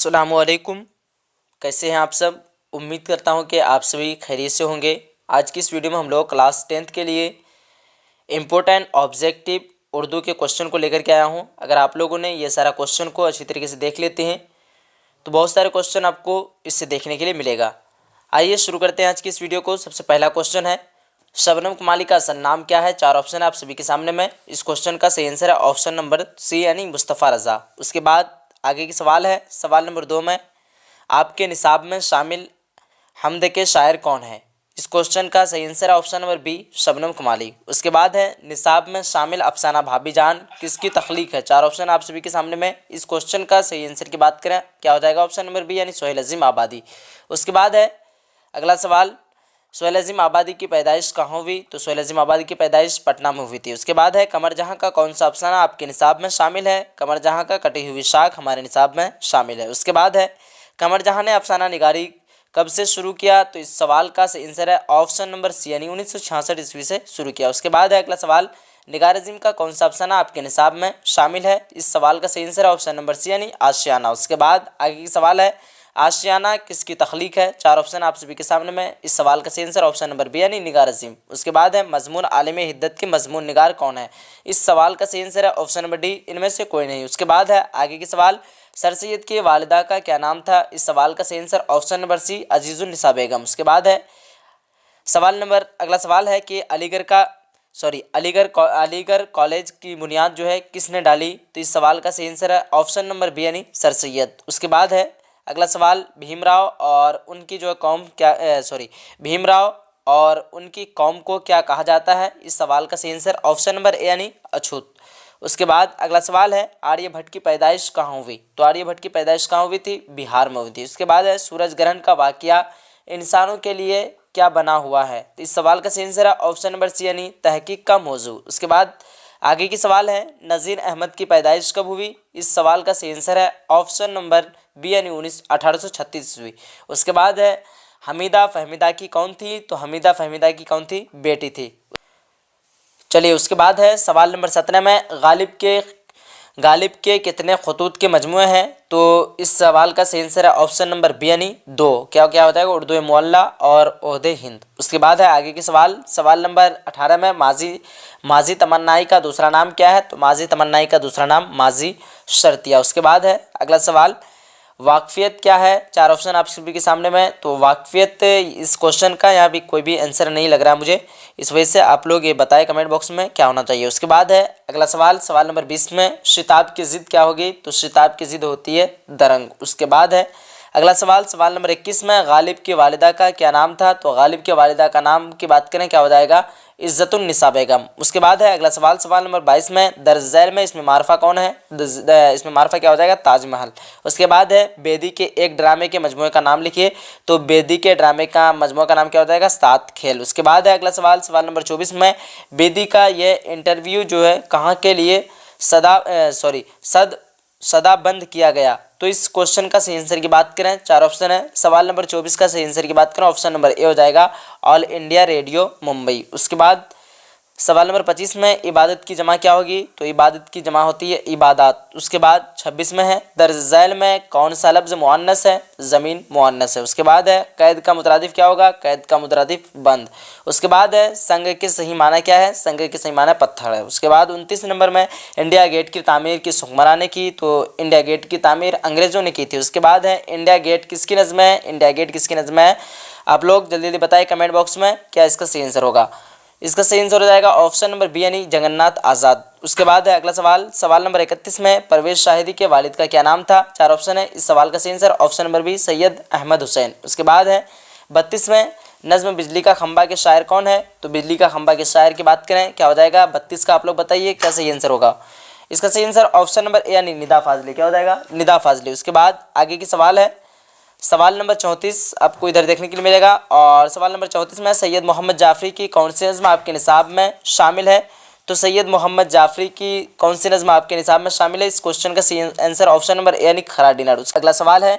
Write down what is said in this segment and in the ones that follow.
अस्सलामुअलैकुम। कैसे हैं आप सब? उम्मीद करता हूं कि आप सभी खैरियत से होंगे। आज की इस वीडियो में हम लोग क्लास 10th के लिए इम्पोर्टेंट ऑब्जेक्टिव उर्दू के क्वेश्चन को लेकर के आया हूं। अगर आप लोगों ने ये सारा क्वेश्चन को अच्छी तरीके से देख लेते हैं तो बहुत सारे क्वेश्चन आपको इससे देखने के लिए मिलेगा। आइए शुरू करते हैं आज की इस वीडियो को। सबसे पहला क्वेश्चन है, शबनम कुमारी का असल नाम क्या है? 4 ऑप्शन है आप सभी के सामने में। इस क्वेश्चन का सही आंसर है ऑप्शन नंबर सी यानी मुस्तफ़ा रज़ा। उसके बाद आगे की सवाल है, सवाल नंबर 2 में, आपके निसाब में शामिल हमद के शायर कौन है? इस क्वेश्चन का सही आंसर है ऑप्शन नंबर बी शबनम कुमारी। उसके बाद है, निसाब में शामिल अफसाना भाभी जान किसकी तख्लीक है? 4 ऑप्शन आप सभी के सामने में। इस क्वेश्चन का सही आंसर की बात करें क्या हो जाएगा? ऑप्शन नंबर बी यानी सोहेल अजीम आबादी। उसके बाद है अगला सवाल, सोहेल अजीम आबादी की पैदाइश कहाँ हुई? तो सोहेल अजीम आबादी की पैदाइश पटना में हुई थी। उसके बाद है, कमर जहाँ का कौन सा अफसाना आपके निसाब में शामिल है? कमर जहाँ का कटी हुई शाख हमारे निसाब में शामिल है। उसके बाद है, कमर जहाँ ने अफसाना निगारी कब से शुरू किया? तो इस सवाल का सही आंसर है ऑप्शन नंबर सी यानी 1966 ईस्वी से शुरू किया। उसके बाद है अगला सवाल, निगार अजीम का कौन सा अफसाना आपके निसाब में शामिल है? इस सवाल का सही आंसर है ऑप्शन नंबर सी यानी आशियाना। उसके बाद आगे की सवाल है, आशियाना किसकी तख्लीक है? 4 ऑप्शन आप सभी के सामने में। इस सवाल का सही आंसर ऑप्शन नंबर बी यानी निगार अजीम। उसके बाद है, मजमून आलिम हिद्दत के मजमून निगार कौन है? इस सवाल का सही आंसर है ऑप्शन नंबर डी, इनमें से कोई नहीं। उसके बाद है आगे की सवाल, सर सैयद की वालिदा का क्या नाम था? इस सवाल का सही आंसर ऑप्शन नंबर सी अजीजुन निसा बेगम। उसके बाद है अगला सवाल है कि अलीगढ़ कॉलेज की बुनियाद जो है किसने डाली? तो इस सवाल का सही आंसर है ऑप्शन नंबर बी यानी सर सैयद। उसके बाद है अगला सवाल, भीमराव और उनकी जो कौम भीमराव और उनकी कौम को क्या कहा जाता है? इस सवाल का सही आंसर ऑप्शन नंबर ए यानी अछूत। उसके बाद अगला सवाल है, आर्यभट्ट की पैदाइश कहाँ हुई? तो आर्यभट्ट की पैदाइश कहाँ हुई थी? बिहार में हुई थी। उसके बाद है, सूरज ग्रहण का वाकया इंसानों के लिए क्या बना हुआ है? तो इस सवाल का सही आंसर है ऑप्शन नंबर सी यानी तहकीक का मौजू। उसके बाद आगे की सवाल है, नज़ीर अहमद की पैदाइश कब हुई? इस सवाल का सही आंसर है ऑप्शन नंबर बी यानी 1836 ईस्वी। उसके बाद है, हमीदा फहमीदा की कौन थी? तो हमीदा फहमीदा की कौन थी? बेटी थी। चलिए उसके बाद है सवाल नंबर 17 में, गालिब के कितने खतूत के मजमूए हैं? तो इस सवाल का सही आंसर है ऑप्शन नंबर बी यानी 2। क्या क्या होता है? उर्दू मुअल्ला और ओहदे हिंद। उसके बाद है आगे के सवाल नंबर 18 में, माजी तमन्नाई का दूसरा नाम क्या है? तो माजी तमन्नाई का दूसरा नाम माजी शर्तिया। उसके बाद है अगला सवाल, वाकफियत क्या है? 4 ऑप्शन आप सभी के सामने में। तो वाकफियत, इस क्वेश्चन का यहाँ भी कोई भी आंसर नहीं लग रहा है मुझे, इस वजह से आप लोग ये बताएं कमेंट बॉक्स में क्या होना चाहिए। उसके बाद है अगला सवाल नंबर 20 में, शिताब की ज़िद क्या होगी? तो शिताब की ज़िद होती है दरंग। उसके बाद है अगला सवाल नंबर 21 में, गालिब की वालिदा का क्या नाम था? तो गालिब की वालिदा का नाम की बात करें क्या हो जाएगा? इज़्ज़तुन निसा बेगम। उसके बाद है अगला सवाल नंबर 22 में, दर्ज झैल में इसमें मारफा कौन है? इसमें मारफा क्या हो जाएगा? ताजमहल। उसके बाद है, बेदी के एक ड्रामे के मजमूए का नाम लिखिए। तो बेदी के ड्रामे का मजमूए का नाम क्या हो जाएगा? 7 खेल। उसके बाद है अगला सवाल नंबर 24 में, बेदी का ये इंटरव्यू जो है कहाँ के लिए सदा बंद किया गया? तो इस क्वेश्चन का सही आंसर की बात करें 4 ऑप्शन है। सवाल नंबर 24 का सही आंसर की बात करें ऑप्शन नंबर ए हो जाएगा ऑल इंडिया रेडियो मुंबई। उसके बाद सवाल नंबर 25 में, इबादत की जमा क्या होगी? तो इबादत की जमा होती है इबादत। उसके बाद 26 में है, दर्ज झैल में कौन सा लफ्ज़ मुअन्नस है? ज़मीन मुअन्नस है। उसके बाद है, कैद का मुतरादिफ क्या होगा? कैद का मुतरादिफ बंद। उसके बाद है, संग के सही माना क्या है? संग के सही माना पत्थर है। उसके बाद 29 नंबर में, इंडिया गेट की तामीर किस हुक्मरान ने की? तो इंडिया गेट की तामीर अंग्रेज़ों ने की थी। उसके बाद है, इंडिया गेट किसकी नज़्म है? इंडिया गेट किसकी नज़्म है? आप लोग जल्दी जल्दी बताएं कमेंट बॉक्स में क्या इसका सही आंसर होगा। इसका सही आंसर हो जाएगा ऑप्शन नंबर बी यानी जगन्नाथ आज़ाद। उसके बाद है अगला सवाल नंबर 31 में, परवेज शाहिदी के वालिद का क्या नाम था? 4 ऑप्शन है। इस सवाल का सही answer option number B Syed Ahmed Hussain. उसके बाद है 32 में, नज़्म बिजली का खंबा के शायर कौन है? तो बिजली का खंबा के शायर की बात करें क्या हो जाएगा? 32 का आप लोग बताइए क्या सही आंसर होगा। इसका सही आंसर ऑप्शन नंबर ए यानी निदा फाजली। क्या हो जाएगा? निदा फाजली। उसके बाद आगे की सवाल है सवाल नंबर 34 आपको इधर देखने के लिए मिलेगा। और सवाल नंबर 34 में, सैयद मोहम्मद जाफरी की कौन सी नज़्म आपके निसाब में शामिल है? तो सैयद मोहम्मद जाफरी की कौन सी नज़्म आपके निसाब में शामिल है? इस क्वेश्चन का सही आंसर ऑप्शन नंबर ए यानी खरा डिनर। अगला सवाल है,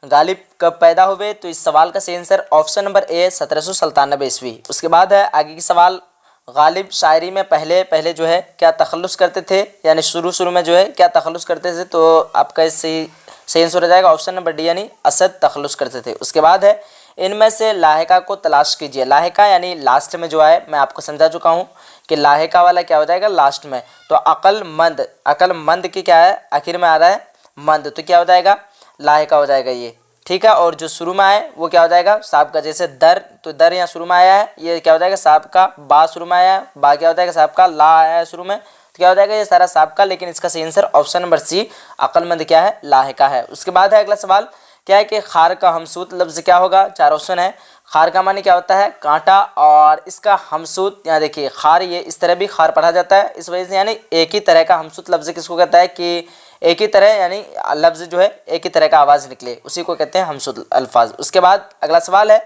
गालिब कब पैदा हुए? तो इस सवाल का सही आंसर ऑप्शन नंबर ए 1797 ईस्वी। उसके बाद है आगे की सवाल, गालिब शायरी में पहले जो है क्या तखल्लुस करते थे? यानी शुरू में जो है क्या तखल्लुस करते थे? तो आपका सही सही आंसर हो जाएगा ऑप्शन नंबर डी यानी असद तखल्लुस करते थे। उसके बाद है इनमें से लाहिका को तलाश कीजिए। लाहिका यानी लास्ट में जो है, मैं आपको समझा चुका हूँ कि लाहिका वाला क्या हो जाएगा लास्ट में। तो अकलमंद की क्या है आखिर में आ रहा है मंद, तो क्या हो जाएगा लाहिका हो जाएगा ये, ठीक है। और जो शुरू में आए वो क्या हो जाएगा साहब का, जैसे दर, तो दर यहाँ शुरू में आया है, ये क्या हो जाएगा साहब का, बा शुरू में आया है, बा क्या हो जाएगा साहब का, ला आया है शुरू में, तो क्या हो जाएगा ये सारा साहब का। लेकिन इसका सही आंसर ऑप्शन नंबर सी अक्लमंद क्या है लाहिका है। उसके बाद है अगला सवाल क्या है कि खार का हमसूत लफ्ज़ क्या होगा। 4 ऑप्शन है। खार का मानी क्या होता है कांटा, और इसका हमसूत यहाँ देखिए खार, ये इस तरह भी खार पढ़ा जाता है, इस वजह से यानी एक ही तरह का हमसूत लफ्ज़ किसको कहता है कि एक ही तरह यानी लफ्ज़ जो है एक ही तरह का आवाज़ निकले, उसी को कहते हैं हमसूत अल्फाज। उसके बाद अगला सवाल है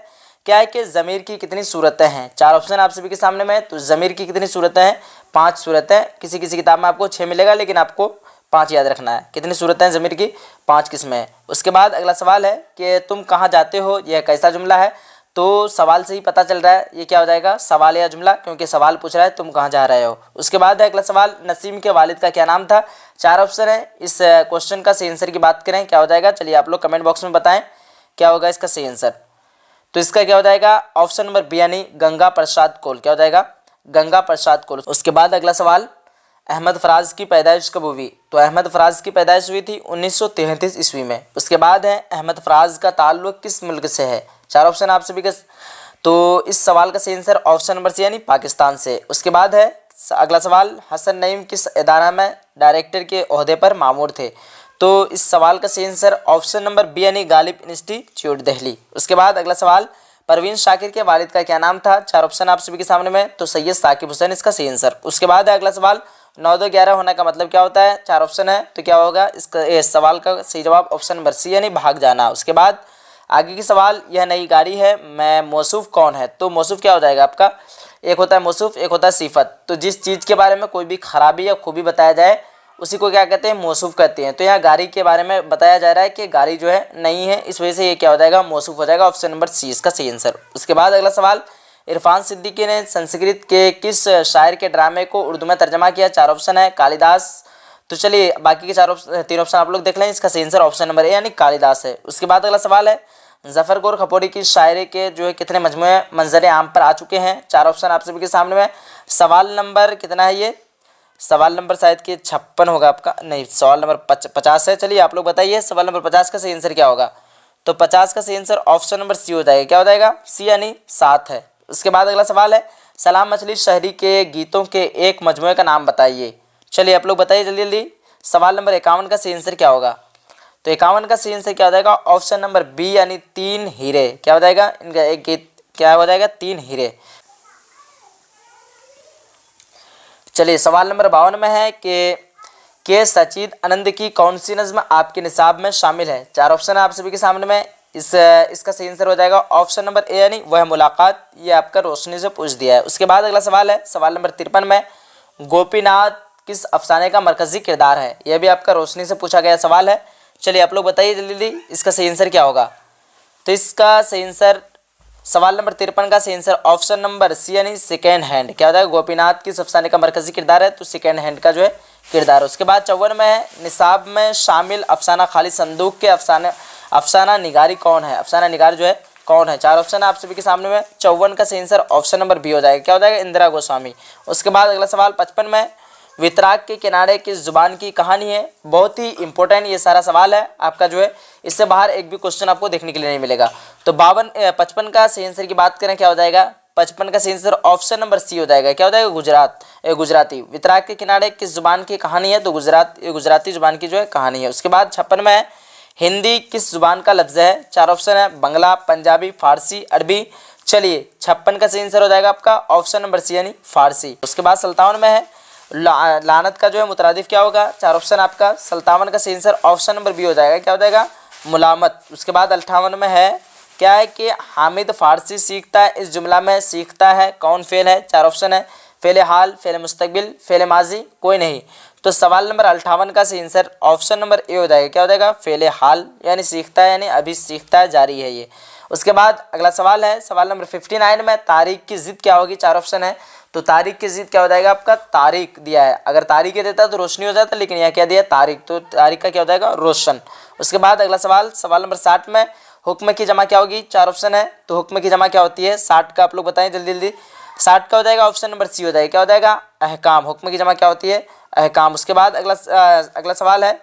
क्या है कि ज़मीर की कितनी सूरतें हैं। 4 ऑप्शन आप सभी के सामने में, तो ज़मीर की कितनी सूरतें हैं 5 सूरतें। किसी किसी किताब में आपको 6 मिलेगा, लेकिन आपको 5 याद रखना है। कितनी सूरतें हैं ज़मीर की 5 किस्में हैं। उसके बाद अगला सवाल है कि तुम कहाँ जाते हो, यह कैसा जुमला है। तो सवाल से ही पता चल रहा है ये क्या हो जाएगा सवाल या जुमला, क्योंकि सवाल पूछ रहा है तुम कहाँ जा रहे हो। उसके बाद है अगला सवाल नसीम के वालिद का क्या नाम था। 4 ऑप्शन है। इस क्वेश्चन का सही आंसर की बात करें क्या हो जाएगा, चलिए आप लोग कमेंट बॉक्स में बताएं क्या होगा इसका सही आंसर। तो इसका क्या हो जाएगा ऑप्शन नंबर बी यानी गंगा प्रसाद कौल, क्या हो जाएगा गंगा प्रसाद कौल। उसके बाद अगला सवाल अहमद फराज की पैदाइश कब हुई। तो अहमद फराज की पैदाइश हुई थी 1933 ईस्वी में। उसके बाद है अहमद फराज का ताल्लुक किस मुल्क से है। 4 ऑप्शन आप सभी के, तो इस सवाल का सही आंसर ऑप्शन नंबर सी यानी पाकिस्तान से। उसके बाद है अगला सवाल हसन नईम किस इदारा में डायरेक्टर के ओहदे पर मामूर थे। तो इस सवाल का सही आंसर ऑप्शन नंबर बी यानी गालिब इंस्टीट्यूट दिल्ली। उसके बाद अगला सवाल परवीन शाकिर के वालिद का क्या नाम था। 4 ऑप्शन आप सभी के सामने में, तो सैयद साकिब हुसैन इसका सही आंसर। उसके बाद है अगला सवाल 9-2-11 होने का मतलब क्या होता है। 4 ऑप्शन है, तो क्या होगा इसका इस सवाल का सही जवाब ऑप्शन नंबर सी यानी भाग जाना। उसके बाद आगे की सवाल यह नई गाड़ी है मैं मौसूफ कौन है। तो मौसूफ क्या हो जाएगा आपका, एक होता है मौसूफ, एक होता है सिफत। तो जिस चीज़ के बारे में कोई भी खराबी या खूबी बताया जाए उसी को क्या कहते हैं मौसूफ कहते हैं। तो यहाँ गाड़ी के बारे में बताया जा रहा है कि गाड़ी जो है नई है, इस वजह से ये क्या हो जाएगा मौसूफ हो जाएगा, ऑप्शन नंबर सी इसका सही आंसर। उसके बाद अगला सवाल इरफान सिद्दीकी ने संस्कृत के किस शायर के ड्रामे को उर्दू में तर्जमा किया। 4 ऑप्शन है कालिदास। तो चलिए बाकी के 3 ऑप्शन आप लोग देख लें, इसका सही आंसर ऑप्शन नंबर ए यानी कालिदास है। उसके बाद अगला सवाल है जफ़र गोर खपोड़ी की शायरी के जो है कितने मजमूए मंजर आम पर आ चुके हैं। 4 ऑप्शन आप सभी के सामने में। सवाल नंबर कितना है ये, सवाल नंबर शायद कि 56 होगा आपका, नहीं सवाल नंबर 50 है। चलिए आप लोग बताइए सवाल नंबर 50 का सही आंसर क्या होगा। तो 50 का सही आंसर ऑप्शन नंबर सी हो जाएगा, क्या हो जाएगा सी यानी 7 है। उसके बाद अगला सवाल है सलाम मछली शहरी के गीतों के एक मजमूए का नाम बताइए। चलिए आप लोग बताइए जल्दी जल्दी। सवाल नंबर 51 का सही आंसर क्या होगा। तो 51 का सही आंसर क्या हो जाएगा ऑप्शन नंबर बी यानी 3 हीरे, क्या हो जाएगा इनका एक गीत क्या हो जाएगा 3 हीरे। चलिए सवाल नंबर 52 में है कि के सचीद आनंद की कौन सी नज़्म आपके निसाब में शामिल है। 4 ऑप्शन है आप सभी के सामने में। इसका सही आंसर हो जाएगा ऑप्शन नंबर ए यानी वह मुलाकात, ये आपका रोशनी से पूछ दिया है। उसके बाद अगला सवाल है सवाल नंबर 53 में गोपीनाथ किस अफसाने का मरकजी किरदार है। यह भी आपका रोशनी से पूछा गया सवाल है। चलिए आप लोग बताइए जल्दी जल्दी इसका सही आंसर क्या होगा। तो इसका सही आंसर सवाल नंबर 53 का सही आंसर ऑप्शन नंबर सी यानी सेकेंड हैंड, क्या होता है गोपीनाथ किस अफसाने का मरकजी किरदार है, तो सेकेंड हैंड का जो है किरदार। उसके बाद 54 में है निसाब में शामिल अफसाना खाली संदूक के अफसाना निगारी कौन है। अफसाना निगार जो है कौन है। 4 ऑप्शन आप सभी के सामने में। 54 का सही आंसर ऑप्शन नंबर बी हो जाएगा, क्या हो जाएगा इंदिरा गोस्वामी। उसके बाद अगला सवाल 55 में वितराग के किनारे किस जुबान की कहानी है। बहुत ही इंपॉर्टेंट ये सारा सवाल है आपका जो है, इससे बाहर एक भी क्वेश्चन आपको देखने के लिए नहीं मिलेगा। तो 55 का सही आंसर की बात करें क्या हो जाएगा 55 का सही आंसर ऑप्शन नंबर सी हो जाएगा, क्या हो जाएगा गुजराती। वितराग के किनारे किस जुबान की कहानी है, तो गुजराती जुबान की जो है कहानी है। उसके बाद 56 में है हिंदी किस जुबान का लफ्ज़ है। 4 ऑप्शन है बंगला, पंजाबी, फारसी, अरबी। चलिए 56 का सही आंसर हो जाएगा आपका ऑप्शन नंबर सी यानी फारसी। उसके बाद 57 में है लानत का जो है मुतरादिफ क्या होगा। 4 ऑप्शन आपका 57 का सही आंसर ऑप्शन नंबर बी हो जाएगा, क्या हो जाएगा मुलामत। उसके बाद 58 में है क्या है कि हामिद फारसी सीखता है, इस जुमला में सीखता है कौन फेल है। 4 ऑप्शन है फेल हाल, फेल मुस्तकबिल, फेल माजी, कोई नहीं। तो सवाल नंबर 58 का सही आंसर ऑप्शन नंबर ए हो जाएगा, क्या हो जाएगा फेल हाल यानी सीखता है, यानी अभी सीखता है, जारी है ये। उसके बाद अगला सवाल है सवाल नंबर 59 में तारीख की ज़िद क्या होगी। 4 ऑप्शन है तो तारिक की ज़िद क्या हो जाएगा आपका, तारिक दिया है, अगर तारिक देता तो रोशनी हो जाता, लेकिन यहाँ क्या दिया तारिक, तो तारिक का क्या हो जाएगा रोशन। उसके बाद अगला सवाल, सवाल नंबर 60 में हुक्म की जमा क्या होगी, 4 ऑप्शन है, तो हुक्म की जमा क्या होती है 60 का आप लोग बताएं जल्दी जल्दी। 60 का हो जाएगा ऑप्शन नंबर सी हो जाएगा, क्या हो जाएगा अहकाम, हुक्म की जमा क्या होती है अहकाम। उसके बाद अगला सवाल है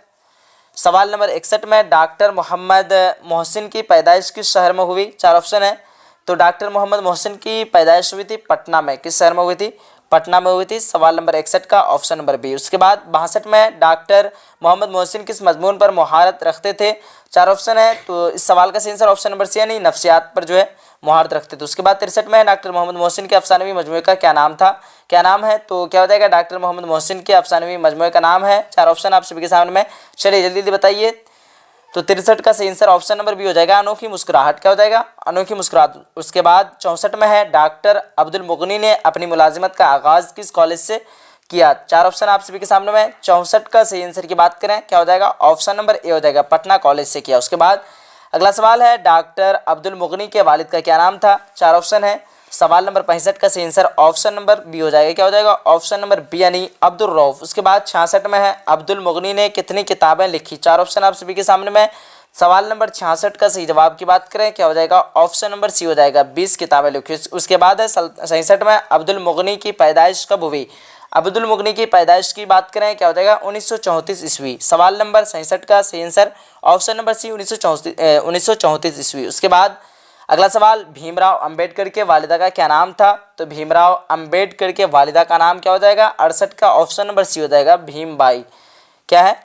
सवाल नंबर 61 में डॉक्टर मोहम्मद मोहसिन की पैदाइश किस शहर में हुई, 4 ऑप्शन है, तो डॉक्टर मोहम्मद मोहसिन की पैदाइश हुई थी पटना में, किस शहर में हुई थी, पटना में हुई थी, सवाल नंबर 61 का ऑप्शन नंबर बी। उसके बाद 62 में डॉक्टर मोहम्मद मोहसिन किस मजमून पर मुहारत रखते थे, 4 ऑप्शन है, तो इस सवाल का सही आंसर ऑप्शन नंबर सी यानी नफ्सियात पर जो है मुहारत रखते थे। उसके बाद 63 में डॉक्टर मोहम्मद मोहसिन के अफसानवी मजमूए का क्या नाम था, क्या नाम है, तो क्या हो जाएगा डॉक्टर मोहम्मद मोहसिन के अफसानवी मजमूए का नाम है, 4 ऑप्शन आप सभी के सामने में, चलिए जल्दी जल्दी बताइए। तो 63 का सही आंसर ऑप्शन नंबर बी हो जाएगा अनोखी मुस्कुराहट, क्या हो जाएगा अनोखी मुस्कुराहट। उसके बाद 64 में है डॉक्टर अब्दुल मुगनी ने अपनी मुलाजिमत का आगाज़ किस कॉलेज से किया, 4 ऑप्शन आप सभी के सामने में, 64 का सही आंसर की बात करें क्या हो जाएगा ऑप्शन नंबर ए हो जाएगा पटना कॉलेज से किया। उसके बाद अगला सवाल है डॉक्टर अब्दुल मुगनी के वालिद का क्या नाम था, 4 ऑप्शन है, सवाल नंबर 65 का सही आंसर ऑप्शन नंबर बी हो जाएगा, क्या हो जाएगा ऑप्शन नंबर बी यानी अब्दुल रऊफ। उसके बाद 66 में है अब्दुल मुगनी ने कितनी किताबें लिखी, 4 ऑप्शन आप सभी के सामने में, सवाल नंबर 66 का सही जवाब की बात करें क्या हो जाएगा ऑप्शन नंबर सी हो जाएगा 20 किताबें लिखी। उसके बाद है 67 में अब्दुल मुगनी की पैदाइश कब हुई, अब्दुल मुगनी की पैदाइश की बात करें क्या हो जाएगा 1934 ईस्वी, सवाल नंबर 67 का सही आंसर ऑप्शन नंबर सी 1934 ईस्वी। उसके बाद अगला सवाल भीमराव अंबेडकर के वालिदा का क्या नाम था, तो भीमराव अंबेडकर के वालिदा का नाम क्या हो जाएगा 68 का ऑप्शन नंबर सी हो जाएगा भीमबाई, क्या है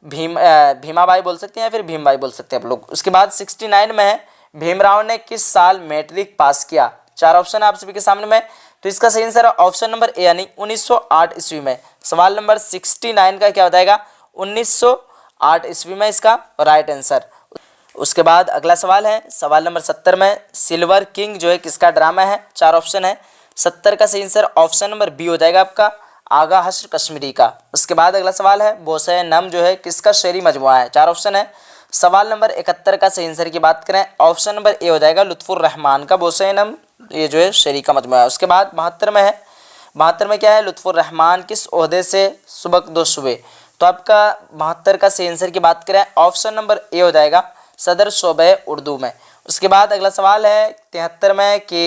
भीमाबाई बोल सकते हैं या फिर भीमबाई बोल सकते हैं आप लोग। उसके बाद 69 में है भीमराव ने किस साल मैट्रिक पास किया, 4 ऑप्शन आप सभी के सामने में, तो इसका सही आंसर है ऑप्शन नंबर ए यानी 1908 ईस्वी में, सवाल नंबर 69 का क्या हो जाएगा 1908 ईस्वी में इसका राइट आंसर। उसके बाद अगला सवाल है सवाल नंबर 70 में सिल्वर किंग जो है किसका ड्रामा है, 4 ऑप्शन है, 70 का सही आंसर ऑप्शन नंबर बी हो जाएगा आपका आगा हश्र कश्मीरी का। उसके बाद अगला सवाल है बोसे नम जो है किसका शेरी मजमुआ है, 4 ऑप्शन है, सवाल नंबर 71 का सही आंसर की बात करें ऑप्शन नंबर ए हो जाएगा लुत्फुर रहमान का बोसे नम ये जो है शेरी का मजमुआ है। उसके बाद 72 में है 72 में क्या है लुत्फुर रहमान किस ओहदे से सुबक दो शुबे, तो आपका 72 का सही आंसर की बात करें ऑप्शन नंबर ए हो जाएगा सदर शोबे उर्दू में। उसके बाद अगला सवाल है 73 में कि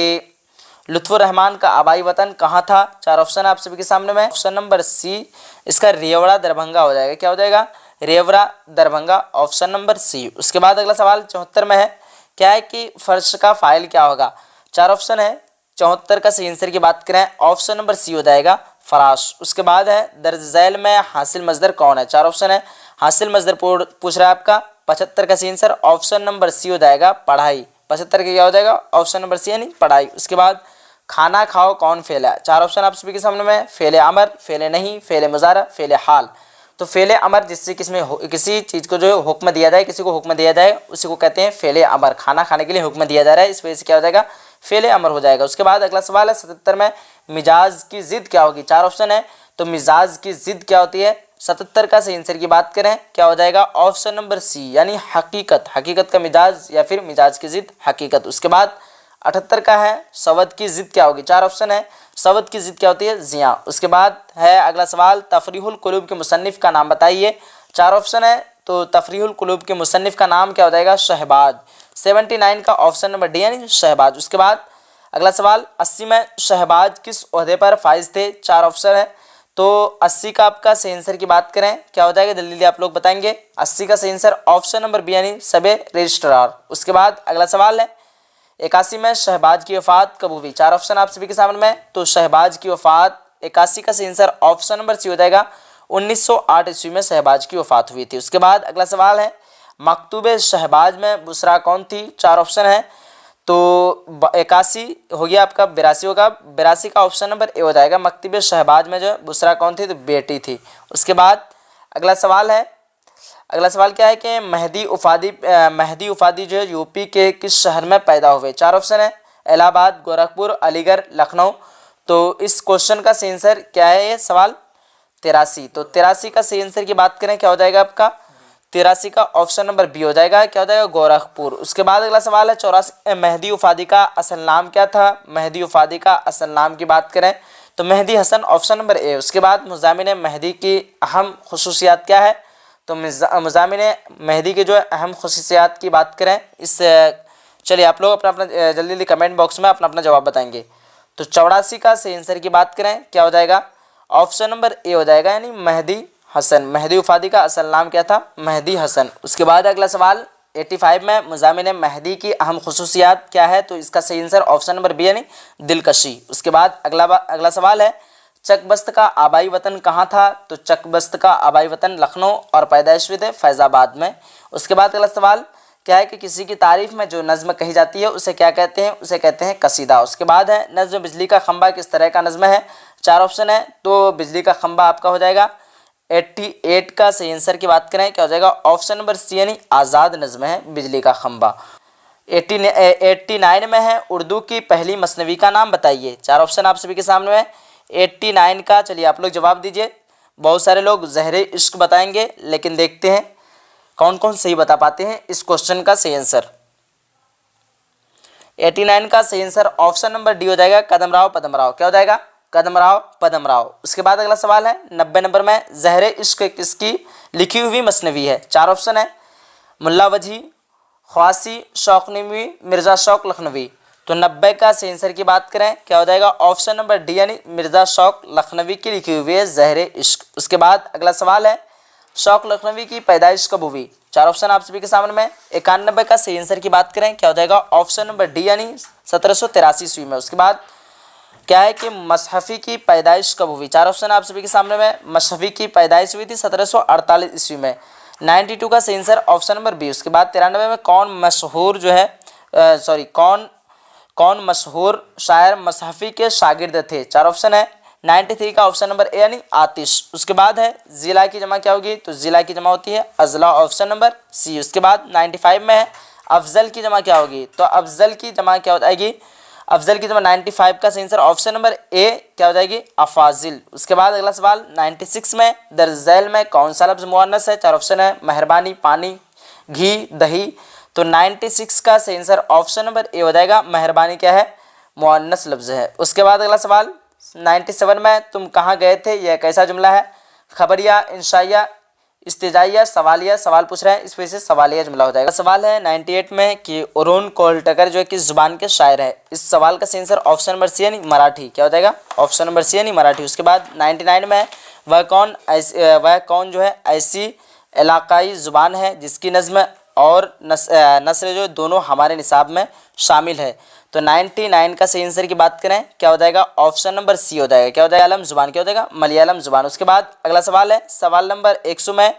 लुत्फुर रहमान का आबाई वतन कहाँ था, 4 ऑप्शन आप सभी के सामने में, ऑप्शन नंबर सी इसका रेवड़ा दरभंगा हो जाएगा, क्या हो जाएगा Rewda Darbhanga option number C. उसके बाद अगला सवाल 74 में है क्या है कि फर्श का फाइल क्या होगा, 4 ऑप्शन है, 74 का सही आंसर की बात करें ऑप्शन नंबर सी हो जाएगा फराश। उसके बाद है दर्ज झैल में हासिल मजदर कौन है, 4 ऑप्शन है, हासिल मजदर पूछ रहा है आपका 75 का सही आंसर ऑप्शन नंबर सी हो जाएगा पढ़ाई, 75 का क्या हो जाएगा ऑप्शन नंबर सी यानी पढ़ाई। उसके बाद खाना खाओ कौन फेला, 4 ऑप्शन आप सभी के सामने में, फेले अमर, फेले नहीं, फेले मुजारा, फेले हाल। तो फेले अमर जिससे किसी चीज़ को जो हुक्म दिया जाए, किसी को हुक्म दिया जाए उसी को कहते हैं फेले अमर, खाना खाने के लिए हुक्म दिया जा रहा है इस वजह से क्या हो जाएगा फेले अमर हो जाएगा। उसके बाद अगला सवाल है 77 में मिजाज की ज़िद क्या होगी, 4 ऑप्शन है, तो मिजाज की ज़िद क्या होती है, 77 का सही आंसर की बात करें क्या हो जाएगा ऑप्शन नंबर सी यानी हकीकत, हकीकत का मिजाज या फिर मिजाज की ज़िद हकीकत। उसके बाद 78 का है सवद की ज़िद क्या होगी, 4 ऑप्शन है, सवद की ज़िद क्या होती है जिया। उसके बाद है अगला सवाल तफरीहुल कुलूब के मुसन्निफ़ का नाम बताइए, 4 ऑप्शन है, तो तफरीहुल कुलूब के मुसन्निफ़ का नाम क्या हो जाएगा शहबाज, 79 का ऑप्शन नंबर डी यानी शहबाज। उसके बाद अगला सवाल 80 में शहबाज किस ओहदे पर फाइज थे, 4 ऑप्शन है, तो 80 का आपका सही आंसर की बात करें क्या हो जाएगा जल्दी जल्दी आप लोग बताएंगे, 80 का सही आंसर ऑप्शन नंबर बी यानी सबे रजिस्ट्रार। उसके बाद अगला सवाल है 81 में शहबाज की वफ़ात कब हुई, 4 ऑप्शन आप सभी के सामने में, तो शहबाज की वफ़ात 81 का सही आंसर ऑप्शन नंबर सी हो जाएगा 1908 ईस्वी में शहबाज की वफ़ात हुई थी। उसके बाद अगला सवाल है मकतूबे शहबाज में बुसरा कौन थी, 4 ऑप्शन है, तो 81 हो गया आपका 82 होगा, 82 का ऑप्शन नंबर ए हो जाएगा मकतूबे शहबाज में जो बुसरा कौन थी, तो बेटी थी। उसके बाद अगला सवाल है अगला सवाल क्या है कि महदी उफादी जो है यूपी के किस शहर में पैदा हुए, 4 ऑप्शन है, इलाहाबाद, गोरखपुर, अलीगढ़, लखनऊ। तो इस क्वेश्चन का सही आंसर क्या है ये सवाल 83, तो 83 का सही आंसर की बात करें क्या हो जाएगा आपका 83 का ऑप्शन नंबर बी हो जाएगा, क्या हो जाएगा गोरखपुर। उसके बाद अगला सवाल है 84 महदी उफादी का असल नाम क्या था, महदी उफादी का असल नाम की बात करें तो Mehdi Hasan option number A. उसके बाद मुज़ामिन मेहदी की अहम खुसूसियात क्या है, तो मुज़ामिन मेहदी के जो है अहम खुसूसियात की बात करें इस, चलिए आप लोग अपना अपना जल्दी जल्दी कमेंट बॉक्स में अपना अपना जवाब बताएंगे। तो 84 का सही आंसर की बात करें क्या हो जाएगा, ऑप्शन नंबर ए हो जाएगा, यानी मेहदी हसन। मेहदी उफादी का असल नाम क्या था, मेहदी हसन। उसके बाद अगला सवाल 85 में मुज़ामिन मेहदी की अहम खुसूसियात क्या है, तो इसका सही आंसर ऑप्शन नंबर बी यानी दिलकशी। उसके बाद अगला सवाल है चकबस्त का आबाई वतन कहाँ था, तो चकबस्त का आबाई वतन लखनऊ और पैदाइश हुए थे फैज़ाबाद में। उसके बाद अगला सवाल क्या है कि किसी की तारीफ में जो नज़्म कही जाती है उसे क्या कहते हैं, उसे कहते हैं कसीदा। उसके बाद है नज़्म बिजली का खंबा किस तरह का नज़्म है, 4 ऑप्शन है, तो बिजली का खंबा आपका हो जाएगा 88 का सही आंसर की बात करें क्या हो जाएगा, ऑप्शन नंबर सी यानी आज़ाद नज़्म है बिजली का खंबा। 89 में है उर्दू की पहली मसनवी का नाम बताइए, 4 ऑप्शन आप सभी के सामने है 89 का। चलिए आप लोग जवाब दीजिए। बहुत सारे लोग ज़हरे इश्क बताएंगे, लेकिन देखते हैं कौन कौन सही बता पाते हैं इस क्वेश्चन का सही आंसर। 89 का सही आंसर ऑप्शन नंबर डी हो जाएगा, कदमराव पदमराव। क्या हो जाएगा, कदमराव पदमराव। उसके बाद अगला सवाल है 90 नंबर में ज़हरे इश्क किसकी लिखी हुई मसनवी है, 4 ऑप्शन है, मुल्ला वजी, ख्वासी, शौक नबवी, मिर्ज़ा शौक लखनवी। तो 90 का सही आंसर की बात करें क्या हो जाएगा, ऑप्शन नंबर डी यानी मिर्ज़ा शौक लखनवी की लिखी हुई है ज़हरे इश्क। उसके बाद अगला सवाल है शौक लखनवी की पैदाइश कब हुई, 4 ऑप्शन आप सभी के सामने में। 91 का सही आंसर की बात करें क्या हो जाएगा, ऑप्शन नंबर डी यानी 1783 ईस्वी में। उसके बाद क्या है कि मसहफ़ी की पैदाइश कब हुई, 4 ऑप्शन आप सभी के सामने में। मसहफ़ी की पैदाइश हुई थी 1748 ईस्वी में। 92 का सही आंसर ऑप्शन नंबर बी। उसके बाद 93 में कौन मशहूर जो है कौन मशहूर शायर मसहफ़ी के शागिर्द थे, 4 ऑप्शन है। 93 का ऑप्शन नंबर ए यानी आतिश। उसके बाद है ज़िला की जमा क्या होगी, तो ज़िला की जमा होती है अज़ला, ऑप्शन नंबर सी। उसके बाद 95 में है अफजल की जमा क्या होगी, तो अफजल की जमा क्या हो जाएगी, अफजल की जमा 95 का सही आंसर ऑप्शन नंबर ए क्या हो जाएगी, अफाजिल। उसके बाद अगला सवाल 96 में दरज़ैल में कौन सा लफ्ज़ मुअन्नस है, 4 ऑप्शन है, मेहरबानी, पानी, घी, दही। तो 96 का सही आंसर ऑप्शन नंबर ए हो जाएगा, मेहरबानी क्या है, मुअन्नस लफ्ज़ है। उसके बाद अगला सवाल 97 में तुम कहाँ गए थे, यह कैसा जुमला है, खबरिया, इंशाइया, इस्तिजाइया, सवालिया। सवाल पूछ रहे हैं, इस वजह से सवालिया जुमला हो जाएगा। सवाल है 98 में कि अरुण कोहलटकर जो है किस ज़ुबान के शायर है, इस सवाल का सही आंसर ऑप्शन नंबर सी यानी मराठी। क्या हो जाएगा, ऑप्शन नंबर सी यानी मराठी। उसके बाद 99 में वह कौन जो है ऐसी इलाकाई ज़ुबान है जिसकी नज़्म और नस्र जो दोनों हमारे निसाब में शामिल है। तो 99 का सही आंसर की बात करें क्या हो जाएगा, ऑप्शन नंबर सी हो जाएगा। क्या हो जाएगा, मलयालम ज़ुबान। क्या हो जाएगा, मलयालम ज़ुबान। उसके बाद अगला सवाल है सवाल नंबर 100 में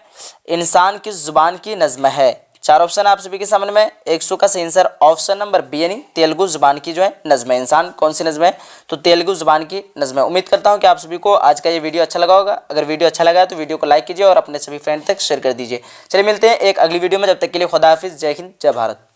इंसान किस ज़ुबान की नज़्म है, 4 ऑप्शन आप सभी के सामने में। 100 का सही आंसर ऑप्शन नंबर बी यानी तेलुगु ज़ुबान की जो है नज़्म है। इंसान कौन सी नज़्म है, तो तेलुगु ज़ुबान की नज़्म है। उम्मीद करता हूँ कि आप सभी को आज का ये वीडियो अच्छा लगा होगा। अगर वीडियो अच्छा लगा है तो वीडियो को लाइक कीजिए और अपने सभी फ्रेंड तक शेयर कर दीजिए। चलिए मिलते हैं एक अगली वीडियो में, जब तक के लिए खुदा हाफिज़, जय हिंद, जय भारत।